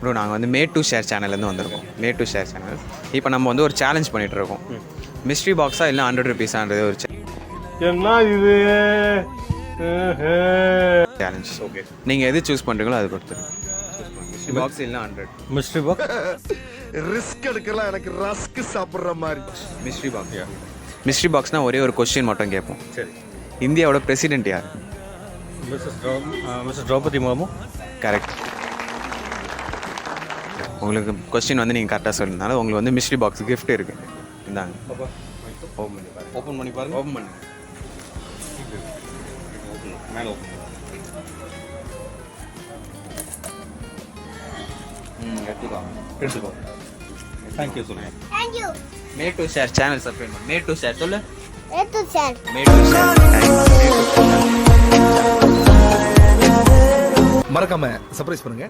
Bro நாங்கள் வந்து made to share சேனல்லேருந்து வந்திருக்கோம். மேட் டு ஷேர் சேனல் இப்போ நம்ம வந்து ஒரு சேலஞ்ச் பண்ணிகிட்ருக்கோம். மிஸ்ட்ரி பாக்ஸாக இல்லை 100 ருபீஸான்றது ஒரு என்ன இது சேலஞ்ச். ஓகே நீங்கள் எது சூஸ் பண்ணுறீங்களோ அதை பொறுத்து. மிஸ்ட்ரி பாக்ஸ் இல்லை 100. Mystery box. ரிஸ்க் எடுக்கலாம், எனக்கு ரஸ்க் சாப்பிட்ற மாதிரி. Mystery box. மிஸ்ட்ரி பாக்ஸ்னால் ஒரே ஒரு கொஸ்டின் மட்டும் கேட்போம். சரி. இந்தியாவோட பிரசிடென்ட் யார்? மிஸ்ஸஸ் திரௌபதி முர்மு. கரெக்ட். உங்களுக்கு கொஸ்டின் வந்து நீங்கள் கரெக்டாக சொல்லியிருந்தாலும் உங்களுக்கு வந்து மிஸ்ட்ரி பாக்ஸ் கிஃப்ட் இருக்குது. இந்தாங்க. ஓப்பன் பண்ணி பாருங்க. ஓப்பன் பண்ணுங்க. மேலே ஓப்பன் எடுத்துக்கோ. தேங்க்யூ சொல்லுங்கள். Thank you. Made to share channel subscribe பண்ணு. மேட் டு ஷேர் சொல்லு. Made to share. Made to share. மறக்காம சர்ப்ரைஸ் பண்ணுங்க.